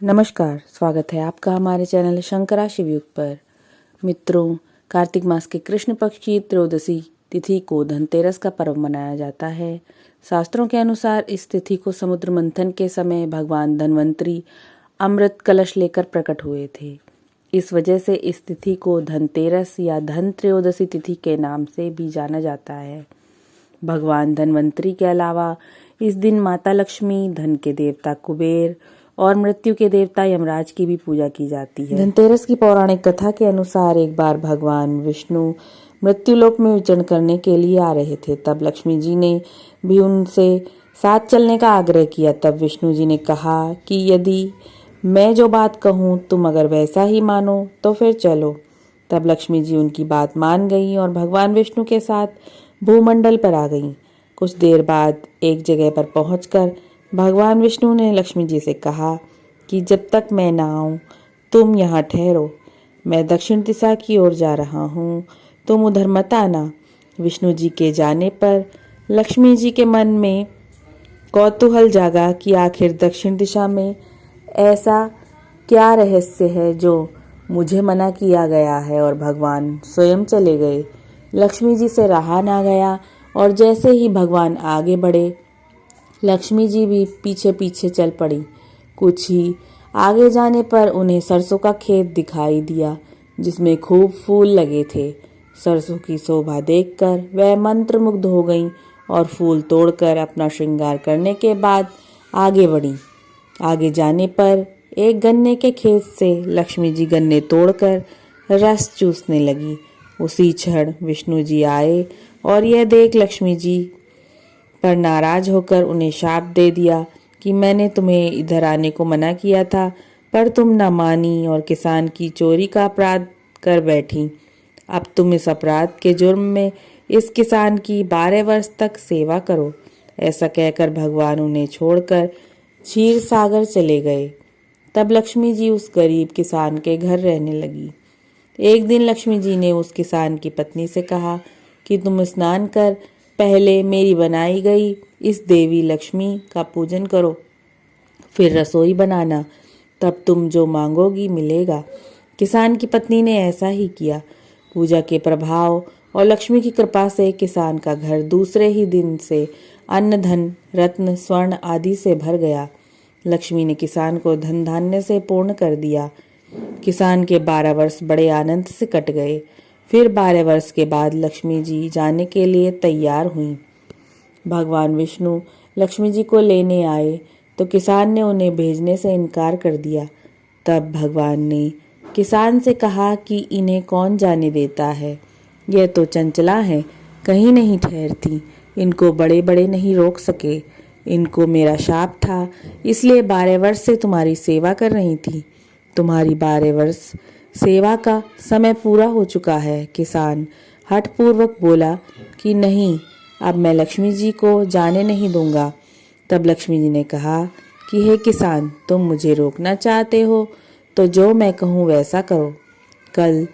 नमस्कार, स्वागत है आपका हमारे चैनल शंकरा शिवयुग पर। मित्रों, कार्तिक मास के कृष्ण पक्ष की त्रयोदशी तिथि को धनतेरस का पर्व मनाया जाता है। शास्त्रों के अनुसार इस तिथि को समुद्र मंथन के समय भगवान धन्वंतरी अमृत कलश लेकर प्रकट हुए थे। इस वजह से इस तिथि को धनतेरस या धन त्रयोदशी तिथि के नाम से भी जाना जाता है। भगवान धन्वंतरी के अलावा इस दिन माता लक्ष्मी, धन के देवता कुबेर और मृत्यु के देवता यमराज की भी पूजा की जाती है। धनतेरस की पौराणिक कथा के अनुसार एक बार भगवान विष्णु मृत्युलोक में विचरण करने के लिए आ रहे थे। तब लक्ष्मी जी ने भी उनसे साथ चलने का आग्रह किया। तब विष्णु जी ने कहा कि यदि मैं जो बात कहूँ तुम अगर वैसा ही मानो तो फिर चलो। तब लक्ष्मी जी उनकी बात मान गई और भगवान विष्णु के साथ भूमंडल पर आ गईं। कुछ देर बाद एक जगह पर पहुंचकर भगवान विष्णु ने लक्ष्मी जी से कहा कि जब तक मैं ना आऊं तुम यहाँ ठहरो। मैं दक्षिण दिशा की ओर जा रहा हूँ, तुम उधर मत आना। विष्णु जी के जाने पर लक्ष्मी जी के मन में कौतूहल जागा कि आखिर दक्षिण दिशा में ऐसा क्या रहस्य है जो मुझे मना किया गया है, और भगवान स्वयं चले गए। लक्ष्मी जी से रहा ना गया और जैसे ही भगवान आगे बढ़े लक्ष्मी जी भी पीछे पीछे चल पड़ी। कुछ ही आगे जाने पर उन्हें सरसों का खेत दिखाई दिया जिसमें खूब फूल लगे थे। सरसों की शोभा देखकर वह मंत्रमुग्ध हो गईं और फूल तोड़कर अपना श्रृंगार करने के बाद आगे बढ़ी। आगे जाने पर एक गन्ने के खेत से लक्ष्मी जी गन्ने तोड़कर रस चूसने लगी। उसी क्षण विष्णु जी आए और यह देख लक्ष्मी जी पर नाराज होकर उन्हें शाप दे दिया कि मैंने तुम्हें इधर आने को मना किया था, पर तुम न मानी और किसान की चोरी का अपराध कर बैठी। अब तुम इस अपराध के जुर्म में इस किसान की 12 वर्ष तक सेवा करो। ऐसा कहकर भगवान उन्हें छोड़कर क्षीर सागर चले गए। तब लक्ष्मी जी उस गरीब किसान के घर रहने लगी। एक दिन लक्ष्मी जी ने उस किसान की पत्नी से कहा कि तुम स्नान कर पहले मेरी बनाई गई इस देवी लक्ष्मी का पूजन करो, फिर रसोई बनाना, तब तुम जो मांगोगी मिलेगा। किसान की पत्नी ने ऐसा ही किया। पूजा के प्रभाव और लक्ष्मी की कृपा से किसान का घर दूसरे ही दिन से अन्न, धन, रत्न, स्वर्ण आदि से भर गया। लक्ष्मी ने किसान को धन धान्य से पूर्ण कर दिया। किसान के 12 वर्ष बड़े आनंद से कट गए। फिर 12 वर्ष के बाद लक्ष्मी जी जाने के लिए तैयार हुईं। भगवान विष्णु लक्ष्मी जी को लेने आए तो किसान ने उन्हें भेजने से इनकार कर दिया। तब भगवान ने किसान से कहा कि इन्हें कौन जाने देता है, यह तो चंचला है, कहीं नहीं ठहरती, इनको बड़े बड़े नहीं रोक सके। इनको मेरा शाप था, इसलिए 12 वर्ष से तुम्हारी सेवा कर रही थी। तुम्हारी 12 वर्ष सेवा का समय पूरा हो चुका है। किसान हठपूर्वक बोला कि नहीं, अब मैं लक्ष्मी जी को जाने नहीं दूंगा। तब लक्ष्मी जी ने कहा कि हे किसान, तुम मुझे रोकना चाहते हो तो जो मैं कहूँ वैसा करो। कल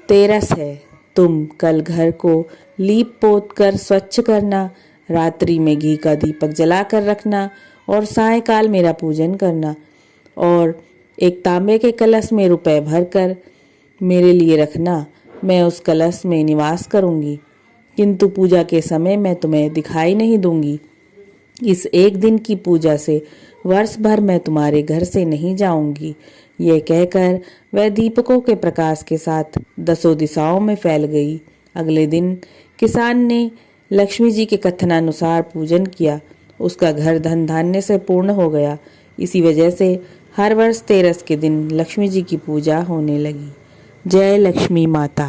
तेरस है, तुम कल घर को लीप पोत कर स्वच्छ करना, रात्रि में घी का दीपक जलाकर रखना और सायंकाल मेरा पूजन करना, और एक तांबे के कलश में रुपए भरकर मेरे लिए रखना। मैं उस कलश में निवास करूंगी, किंतु पूजा के समय मैं तुम्हें दिखाई नहीं दूंगी। इस एक दिन की पूजा से वर्ष भर मैं तुम्हारे घर से नहीं जाऊंगी। यह कहकर वह दीपकों के प्रकाश के साथ 10 दिशाओं में फैल गई। अगले दिन किसान ने लक्ष्मी जी के कथनानुसार पूजन किया। उसका घर धन धान्य से पूर्ण हो गया। इसी वजह से हर वर्ष तेरस के दिन लक्ष्मी जी की पूजा होने लगी। जय लक्ष्मी माता।